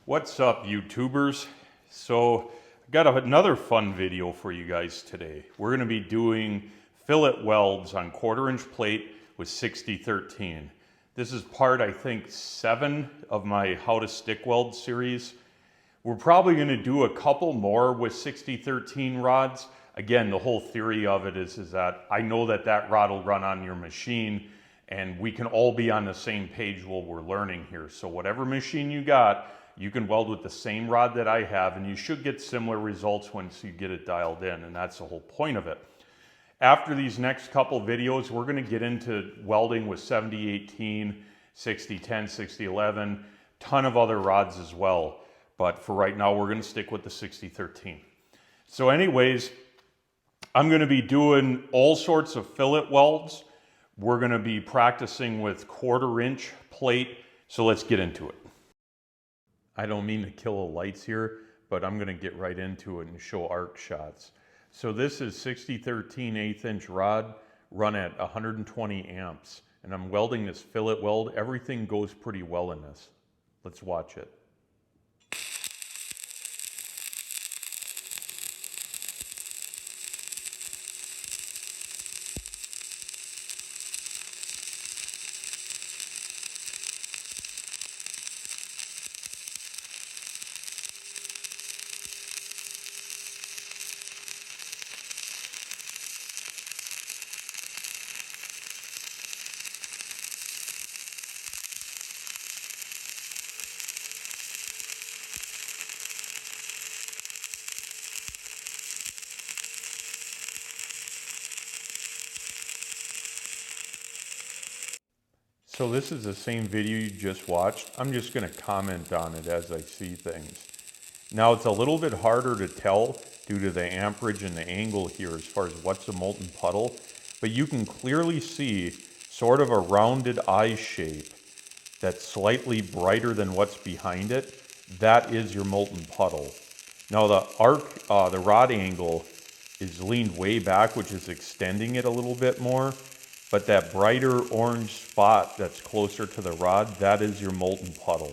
What's up, YouTubers? So I got another fun video for you guys today. We're going to be doing fillet welds on 1/4" plate with 6013. This is part, I think, 7 of my How to Stick Weld series. We're probably going to do a couple more with 6013 rods. Again, the whole theory of it is that I know that rod will run on your machine, and we can all be on the same page while we're learning here. So whatever machine you got, you can weld with the same rod that I have, and you should get similar results once you get it dialed in, and that's the whole point of it. After these next couple videos, we're going to get into welding with 7018, 6010, 6011, ton of other rods as well. But for right now, we're going to stick with the 6013. So anyways, I'm going to be doing all sorts of fillet welds. We're going to be practicing with 1/4" plate. So let's get into it. I don't mean to kill the lights here, but I'm going to get right into it and show arc shots. So this is 6013 1/8" rod run at 120 amps. And I'm welding this fillet weld. Everything goes pretty well in this. Let's watch it. So this is the same video you just watched. I'm just going to comment on it as I see things. Now it's a little bit harder to tell due to the amperage and the angle here as far as what's a molten puddle, but you can clearly see sort of a rounded eye shape that's slightly brighter than what's behind it. That is your molten puddle. Now the rod angle is leaned way back, which is extending it a little bit more. But that brighter orange spot that's closer to the rod, that is your molten puddle.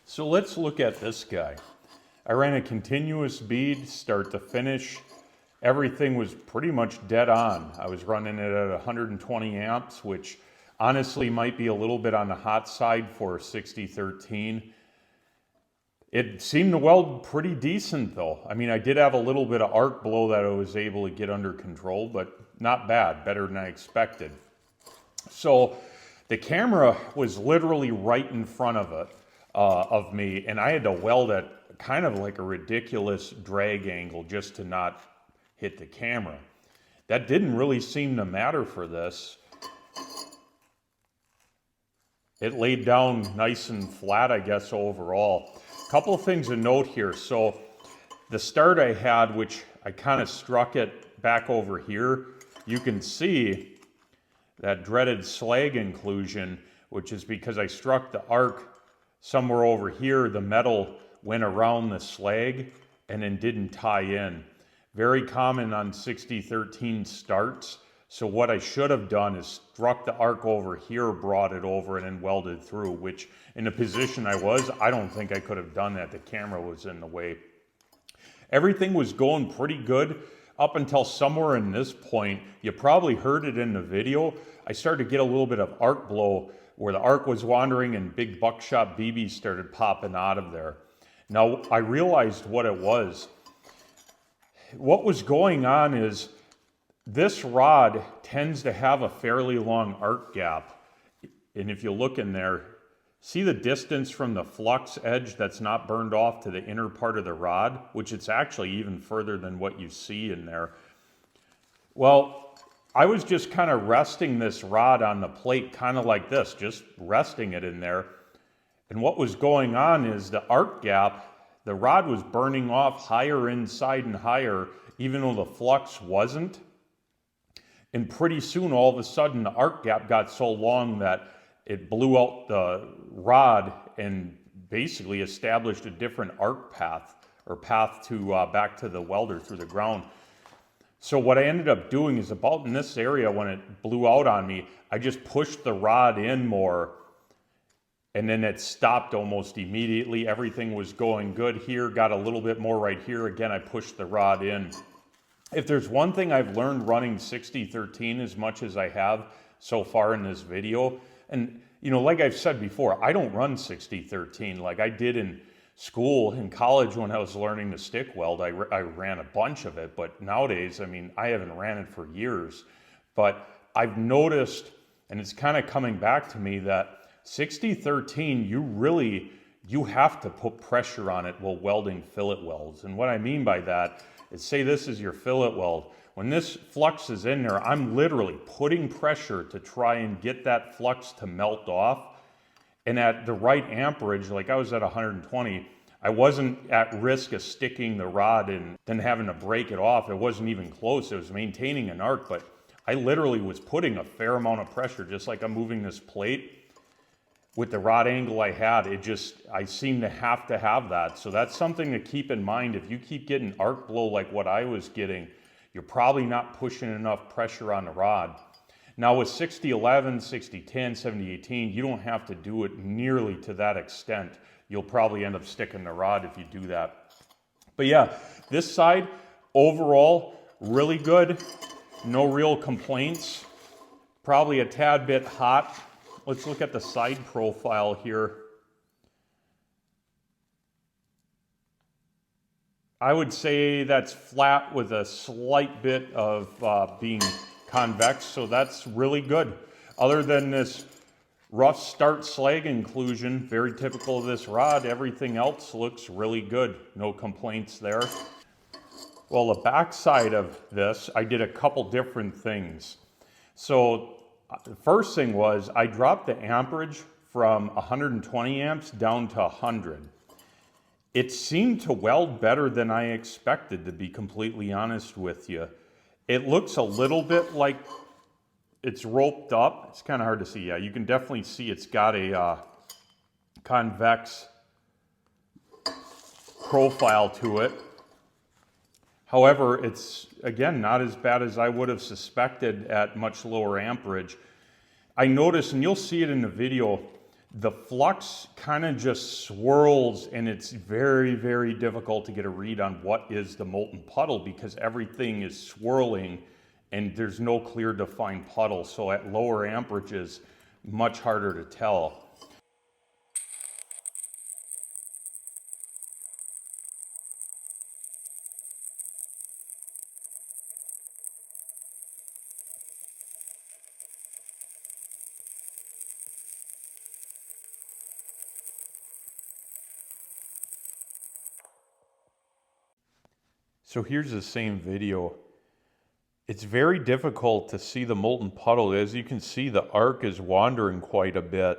So let's look at this guy. I ran a continuous bead, start to finish. Everything was pretty much dead on. I was running it at 120 amps, which honestly might be a little bit on the hot side for 6013. It seemed to weld pretty decent though. I mean, I did have a little bit of arc blow that I was able to get under control, but not bad, better than I expected. So the camera was literally right in front of me, and I had to weld at kind of like a ridiculous drag angle just to not hit the camera. That didn't really seem to matter for this. It laid down nice and flat, I guess, overall. A couple of things to note here. So the start I had, which I kind of struck it back over here, you can see that dreaded slag inclusion, which is because I struck the arc somewhere over here. The metal went around the slag and then didn't tie in. Very common on 6013 starts. So what I should have done is struck the arc over here, brought it over, and then welded through, which in the position I was, I don't think I could have done that. The camera was in the way. Everything was going pretty good up until somewhere in this point. You probably heard it in the video. I started to get a little bit of arc blow where the arc was wandering and big buckshot BBs started popping out of there. Now, I realized what it was. What was going on is this rod tends to have a fairly long arc gap. And if you look in there, see the distance from the flux edge that's not burned off to the inner part of the rod, which it's actually even further than what you see in there. Well, I was just kind of resting this rod on the plate, kind of like this, just resting it in there. And what was going on is the arc gap, the rod was burning off higher inside and higher, even though the flux wasn't. And pretty soon, all of a sudden, the arc gap got so long that it blew out the rod and basically established a different arc path, or path to back to the welder through the ground. So what I ended up doing is, about in this area when it blew out on me, I just pushed the rod in more, and then it stopped almost immediately. Everything was going good here, got a little bit more right here. Again, I pushed the rod in. If there's one thing I've learned running 6013 as much as I have so far in this video, and you know, like I've said before, I don't run 6013 like I did in school, in college when I was learning to stick weld. I ran a bunch of it, but nowadays, I mean, I haven't ran it for years. But I've noticed, and it's kind of coming back to me, that 6013, you have to put pressure on it while welding fillet welds. And what I mean by that is, say this is your fillet weld. When this flux is in there, I'm literally putting pressure to try and get that flux to melt off. And at the right amperage, like I was at 120, I wasn't at risk of sticking the rod and then having to break it off. It wasn't even close. It was maintaining an arc, but I literally was putting a fair amount of pressure, just like I'm moving this plate. With the rod angle I had, I seem to have that. So that's something to keep in mind. If you keep getting arc blow like what I was getting, you're probably not pushing enough pressure on the rod. Now with 6011, 6010, 7018, you don't have to do it nearly to that extent. You'll probably end up sticking the rod if you do that. But yeah, this side, overall, really good. No real complaints. Probably a tad bit hot. Let's look at the side profile here. I would say that's flat with a slight bit of being convex, so that's really good. Other than this rough start slag inclusion, very typical of this rod, everything else looks really good. No complaints there. Well, the back side of this, I did a couple different things. So the first thing was I dropped the amperage from 120 amps down to 100. It seemed to weld better than I expected, to be completely honest with you. It looks a little bit like it's roped up. It's kind of hard to see. Yeah, you can definitely see it's got a convex profile to it. However, it's, again, not as bad as I would have suspected at much lower amperage. I noticed, and you'll see it in the video, the flux kind of just swirls, and it's very, very difficult to get a read on what is the molten puddle because everything is swirling and there's no clear defined puddle. So at lower amperages, much harder to tell. So here's the same video. It's very difficult to see the molten puddle. As you can see, the arc is wandering quite a bit.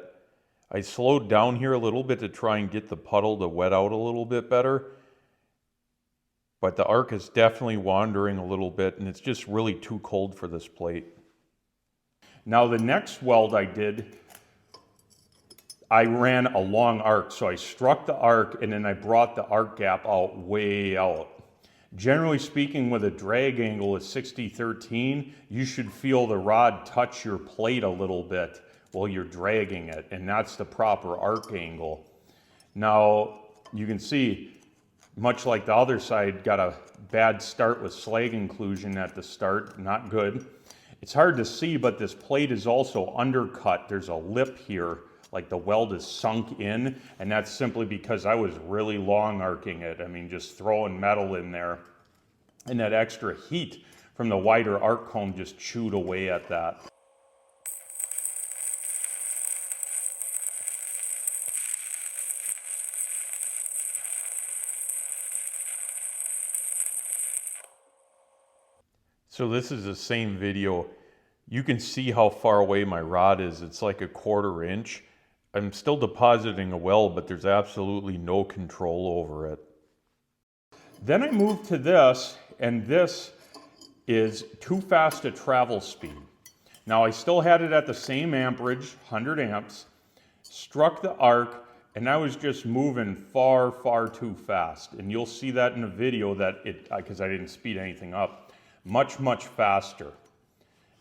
I slowed down here a little bit to try and get the puddle to wet out a little bit better. But the arc is definitely wandering a little bit, and it's just really too cold for this plate. Now the next weld I did, I ran a long arc. So I struck the arc and then I brought the arc gap out way out. Generally speaking, with a drag angle of 6013, you should feel the rod touch your plate a little bit while you're dragging it, and that's the proper arc angle. Now, you can see, much like the other side, got a bad start with slag inclusion at the start, not good. It's hard to see, but this plate is also undercut. There's a lip here, like the weld is sunk in, and that's simply because I was really long arcing it. I mean, just throwing metal in there, and that extra heat from the wider arc cone just chewed away at that. So this is the same video. You can see how far away my rod is. It's like a 1/4 inch. I'm still depositing a weld, but there's absolutely no control over it. Then I moved to this, and this is too fast a travel speed. Now I still had it at the same amperage, 100 amps, struck the arc, and I was just moving far, far too fast. And you'll see that in the video that because I didn't speed anything up, much, much faster.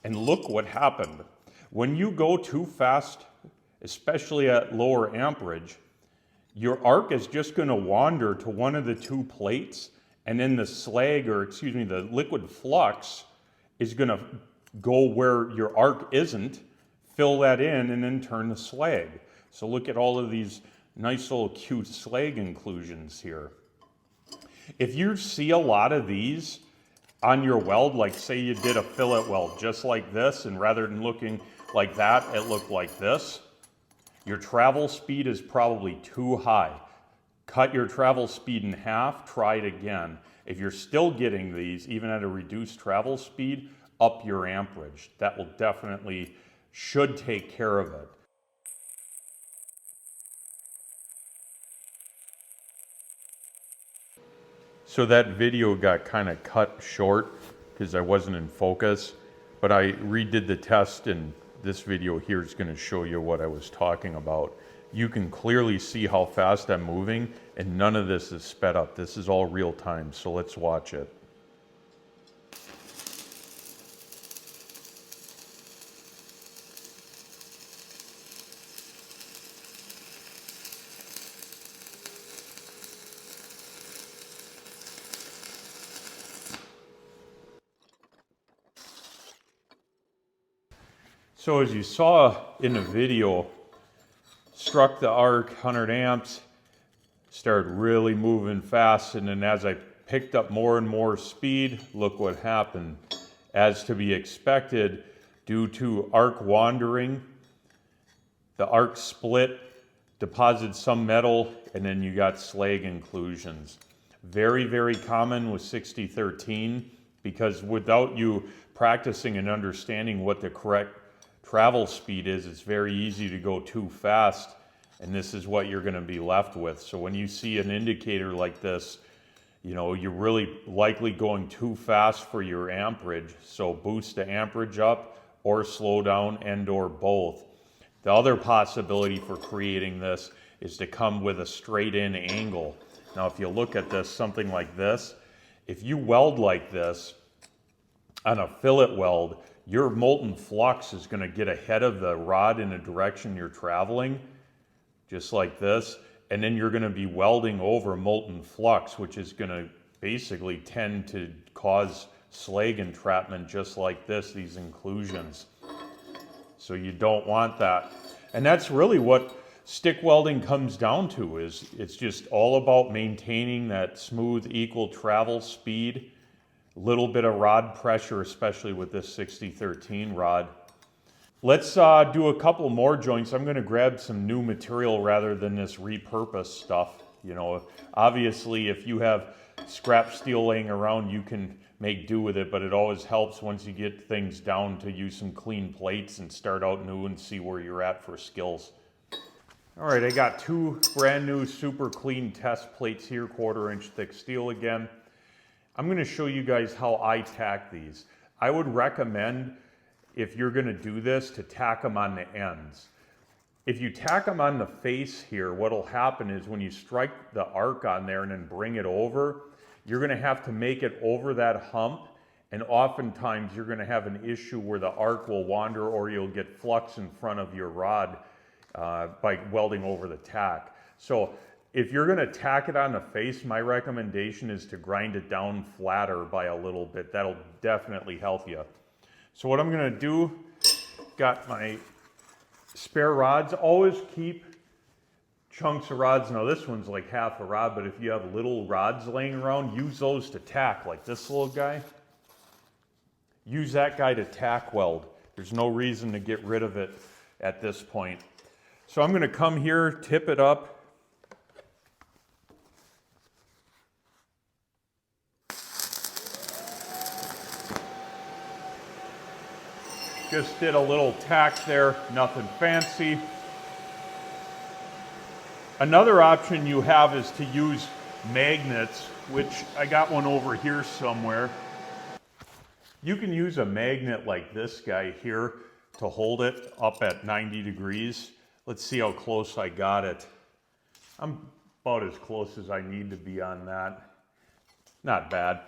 And look what happened. When you go too fast, especially at lower amperage, your arc is just gonna wander to one of the two plates, and then the slag, or excuse me, the liquid flux is gonna go where your arc isn't, fill that in, and then turn the slag. So look at all of these nice little cute slag inclusions here. If you see a lot of these on your weld, like say you did a fillet weld just like this, and rather than looking like that, it looked like this, your travel speed is probably too high. Cut your travel speed in half, try it again. If you're still getting these, even at a reduced travel speed, up your amperage. That will definitely, should take care of it. So that video got kind of cut short because I wasn't in focus, but I redid the test, and this video here is going to show you what I was talking about. You can clearly see how fast I'm moving, and none of this is sped up. This is all real time, so let's watch it. So as you saw in the video, struck the arc, 100 amps, started really moving fast, and then as I picked up more and more speed, look what happened. As to be expected, due to arc wandering, the arc split, deposited some metal, and then you got slag inclusions. Very, very common with 6013, because without you practicing and understanding what the correct travel speed is, it's very easy to go too fast, and this is what you're going to be left with. So when you see an indicator like this, you know, you're really likely going too fast for your amperage. So boost the amperage up or slow down, and or both. The other possibility for creating this is to come with a straight in angle. Now if you look at this, something like this, if you weld like this on a fillet weld, your molten flux is going to get ahead of the rod in the direction you're traveling, just like this, and then you're going to be welding over molten flux, which is going to basically tend to cause slag entrapment just like this, these inclusions. So you don't want that. And that's really what stick welding comes down to, is it's just all about maintaining that smooth, equal travel speed. Little bit of rod pressure, especially with this 6013 rod. Let's do a couple more joints. I'm going to grab some new material rather than this repurposed stuff. You know, obviously if you have scrap steel laying around, you can make do with it, but it always helps once you get things down to use some clean plates and start out new and see where you're at for skills. All right, I got two brand new super clean test plates here, 1/4 inch thick steel again. I'm going to show you guys how I tack these. I would recommend, if you're going to do this, to tack them on the ends. If you tack them on the face here, what will happen is when you strike the arc on there and then bring it over, you're going to have to make it over that hump, and oftentimes you're going to have an issue where the arc will wander, or you'll get flux in front of your rod by welding over the tack. So if you're going to tack it on the face, my recommendation is to grind it down flatter by a little bit. That'll definitely help you. So what I'm going to do, got my spare rods. Always keep chunks of rods. Now this one's like half a rod, but if you have little rods laying around, use those to tack, like this little guy. Use that guy to tack weld. There's no reason to get rid of it at this point. So I'm going to come here, tip it up. Just did a little tack there, nothing fancy. Another option you have is to use magnets, which I got one over here somewhere. You can use a magnet like this guy here to hold it up at 90 degrees. Let's see how close I got it. I'm about as close as I need to be on that. Not bad.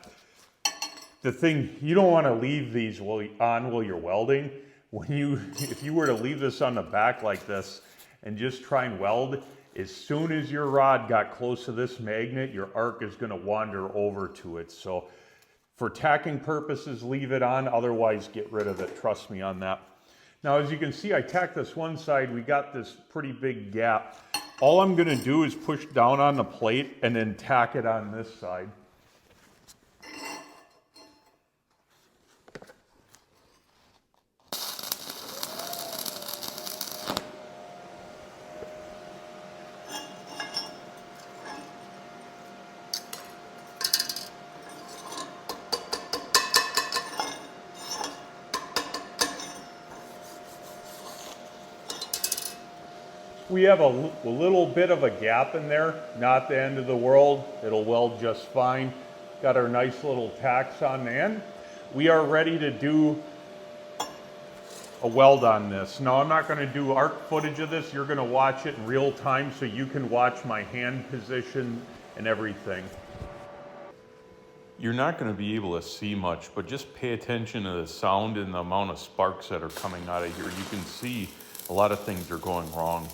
The thing, you don't want to leave these while you're welding. If you were to leave this on the back like this and just try and weld, as soon as your rod got close to this magnet, your arc is going to wander over to it. So for tacking purposes, leave it on, otherwise get rid of it. Trust me on that. Now, as you can see, I tacked this one side, we got this pretty big gap. All I'm going to do is push down on the plate and then tack it on this side. We have a little bit of a gap in there, not the end of the world. It'll weld just fine. Got our nice little tacks on the end. We are ready to do a weld on this. Now, I'm not going to do arc footage of this. You're going to watch it in real time so you can watch my hand position and everything. You're not going to be able to see much, but just pay attention to the sound and the amount of sparks that are coming out of here. You can see a lot of things are going wrong.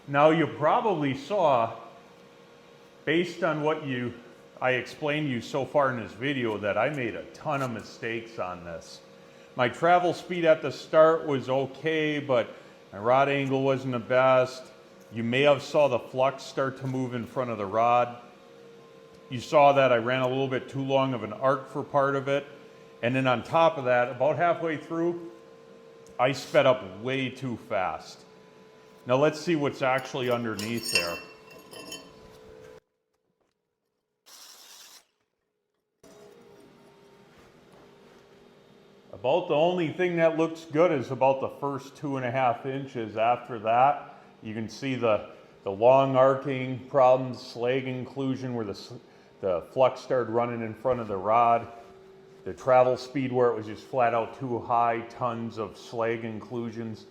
Now, you probably saw, based on what I explained to you so far in this video, that I made a ton of mistakes on this. My travel speed at the start was okay, but my rod angle wasn't the best. You may have saw the flux start to move in front of the rod. You saw that I ran a little bit too long of an arc for part of it. And then on top of that, about halfway through, I sped up way too fast. Now let's see what's actually underneath there. About the only thing that looks good is about the first 2.5 inches. After that, you can see the long arcing problems, slag inclusion where the flux started running in front of the rod. The travel speed where it was just flat out too high, tons of slag inclusions.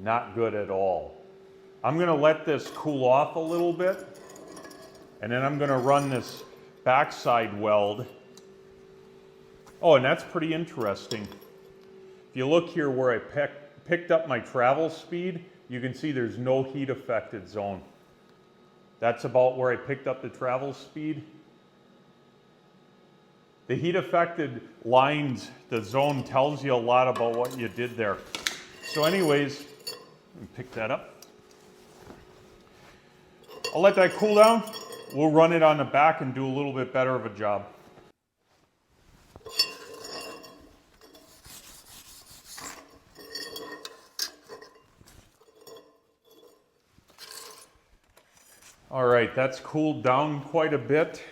Not good at all. I'm going to let this cool off a little bit, and then I'm going to run this backside weld. Oh, and that's pretty interesting. If you look here where I picked up my travel speed, you can see there's no heat affected zone. That's about where I picked up the travel speed. The heat affected lines, the zone tells you a lot about what you did there. So anyways, let me pick that up. I'll let that cool down. We'll run it on the back and do a little bit better of a job. All right, that's cooled down quite a bit.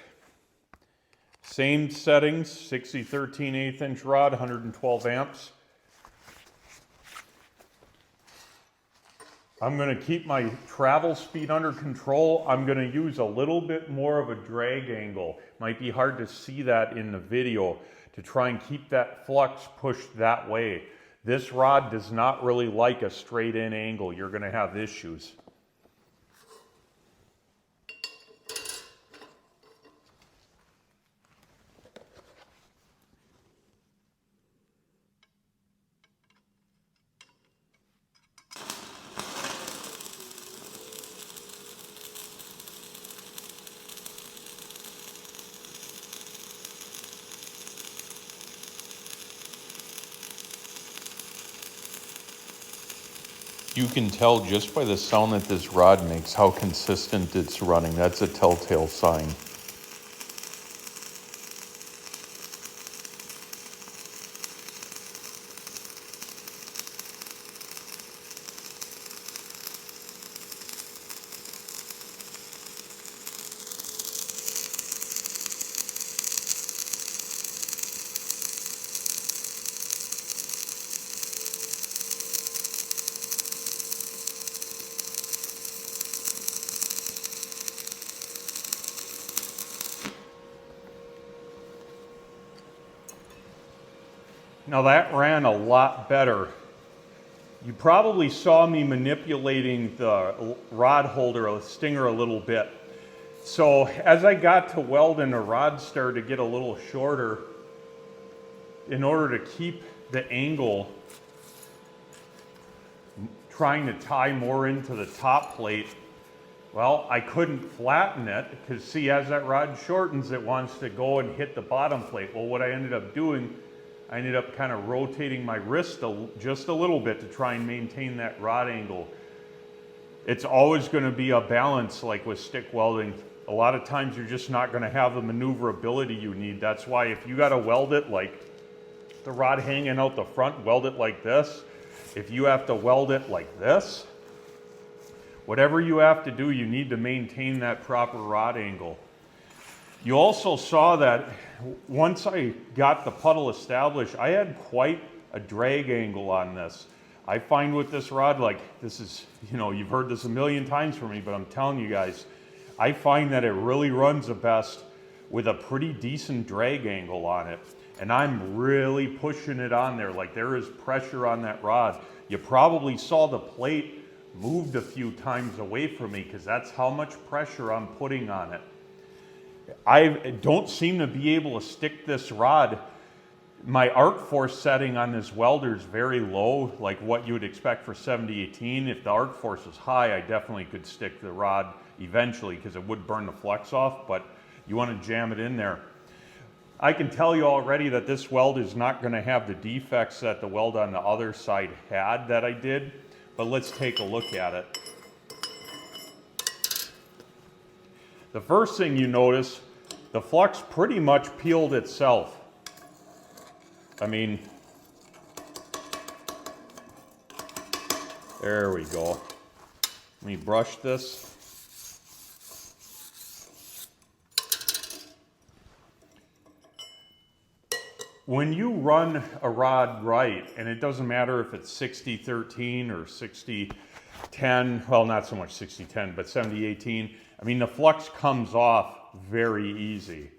Same settings, 60 13/8 inch rod, 112 amps. I'm going to keep my travel speed under control. I'm going to use a little bit more of a drag angle. Might be hard to see that in the video, to try and keep that flux pushed that way. This rod does not really like a straight in angle. You're going to have issues. You can tell just by the sound that this rod makes how consistent it's running. That's a telltale sign. Now that ran a lot better. You probably saw me manipulating the rod holder, the stinger, a little bit. So as I got to welding, the rod started to get a little shorter in order to keep the angle, trying to tie more into the top plate. Well, I couldn't flatten it because see, as that rod shortens, it wants to go and hit the bottom plate. Well, what I ended up doing, I ended up kind of rotating my wrist just a little bit to try and maintain that rod angle. It's always going to be a balance, like with stick welding. A lot of times you're just not going to have the maneuverability you need. That's why if you got to weld it like the rod hanging out the front, weld it like this. If you have to weld it like this, whatever you have to do, you need to maintain that proper rod angle. You also saw that once I got the puddle established, I had quite a drag angle on this. I find with this rod, like this is, you've heard this a million times from me, but I'm telling you guys, I find that it really runs the best with a pretty decent drag angle on it. And I'm really pushing it on there, like there is pressure on that rod. You probably saw the plate moved a few times away from me because that's how much pressure I'm putting on it. I don't seem to be able to stick this rod. My arc force setting on this welder is very low, like what you would expect for 7018. If the arc force is high, I definitely could stick the rod eventually because it would burn the flex off, but you want to jam it in there. I can tell you already that this weld is not going to have the defects that the weld on the other side had that I did, but let's take a look at it. The first thing you notice, the flux pretty much peeled itself. I mean, there we go. Let me brush this. When you run a rod right, and it doesn't matter if it's 60-13 or 60-10, well, not so much 60-10, but 70-18, I mean, the flux comes off very easy.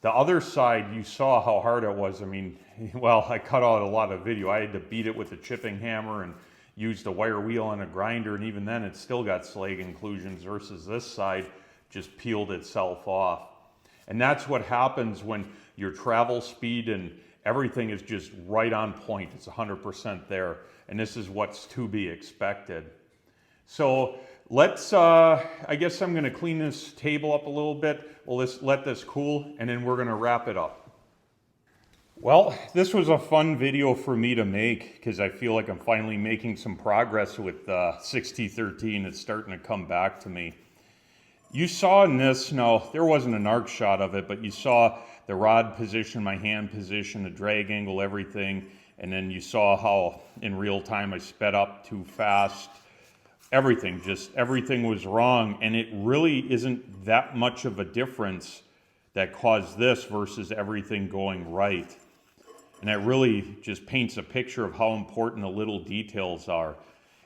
The other side, you saw how hard it was. I mean, well, I cut out a lot of video. I had to beat it with a chipping hammer and used a wire wheel and a grinder, and even then it still got slag inclusions versus this side just peeled itself off. And that's what happens when your travel speed and everything is just right on point. It's 100% there. And this is what's to be expected. So let's, I guess I'm going to clean this table up a little bit. We'll just let this cool and then we're going to wrap it up. Well, this was a fun video for me to make because I feel like I'm finally making some progress with 60-13. It's starting to come back to me. You saw in this, no, there wasn't an arc shot of it, but you saw the rod position, my hand position, the drag angle, everything. And then you saw how in real time I sped up too fast. Everything was wrong. And it really isn't that much of a difference that caused this versus everything going right. And that really just paints a picture of how important the little details are.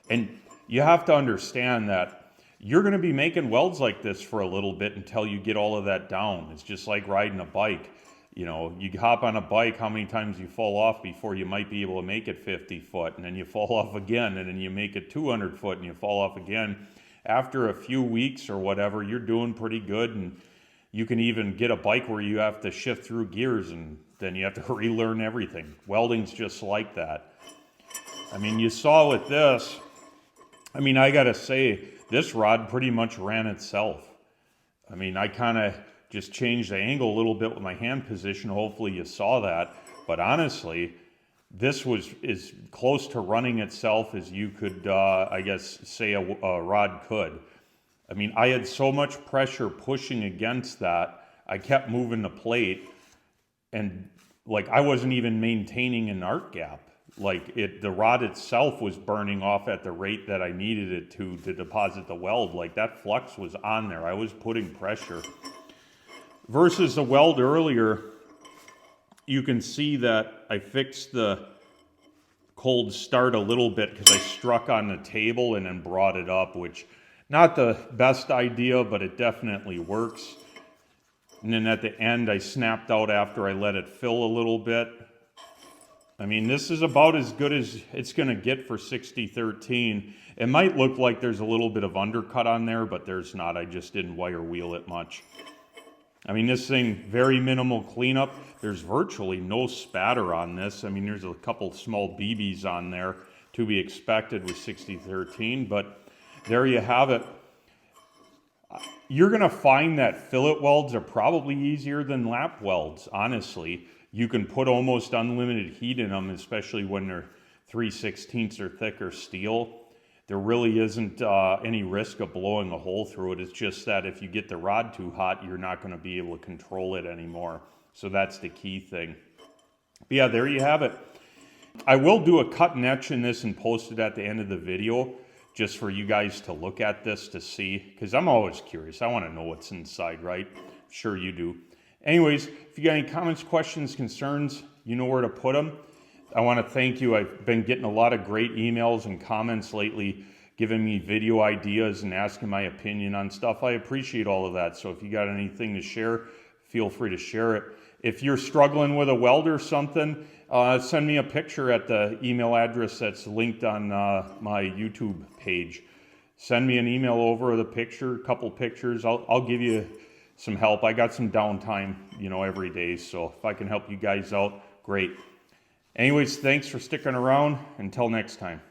And you have to understand that you're going to be making welds like this for a little bit until you get all of that down. It's just like riding a bike. You hop on a bike, how many times you fall off before you might be able to make it 50 foot, and then you fall off again, and then you make it 200 foot, and you fall off again. After a few weeks or whatever, you're doing pretty good, and you can even get a bike where you have to shift through gears, and then you have to relearn everything. Welding's just like that. I mean, you saw with this, I mean, I gotta say, this rod pretty much ran itself. I mean, I kind of just changed the angle a little bit with my hand position. Hopefully you saw that. But honestly, this was as close to running itself as you could, I guess, say a rod could. I mean, I had so much pressure pushing against that. I kept moving the plate. And like, I wasn't even maintaining an arc gap. Like the rod itself was burning off at the rate that I needed it to deposit the weld. Like that flux was on there. I was putting pressure. Versus the weld earlier, you can see that I fixed the cold start a little bit because I struck on the table and then brought it up, which not the best idea, but it definitely works. And then at the end, I snapped out after I let it fill a little bit. I mean, this is about as good as it's going to get for 6013. It might look like there's a little bit of undercut on there, but there's not. I just didn't wire wheel it much. I mean, this thing, very minimal cleanup. There's virtually no spatter on this. I mean, there's a couple small BBs on there to be expected with 6013, but there you have it. You're going to find that fillet welds are probably easier than lap welds, honestly. You can put almost unlimited heat in them, especially when they're 3/16 or thicker steel. There really isn't any risk of blowing a hole through it. It's just that if you get the rod too hot, you're not going to be able to control it anymore. So that's the key thing. But yeah, there you have it. I will do a cut and etch in this and post it at the end of the video, just for you guys to look at this to see, because I'm always curious. I want to know what's inside, right? I'm sure you do. Anyways, if you got any comments, questions, concerns, you know where to put them. I want to thank you. I've been getting a lot of great emails and comments lately, giving me video ideas and asking my opinion on stuff. I appreciate all of that. So if you got anything to share, feel free to share it. If you're struggling with a weld or something, send me a picture at the email address that's linked on my YouTube page. Send me an email over with a picture, a couple pictures. I'll give you some help. I got some downtime, you know, every day. So if I can help you guys out, great. Anyways, thanks for sticking around. Until next time.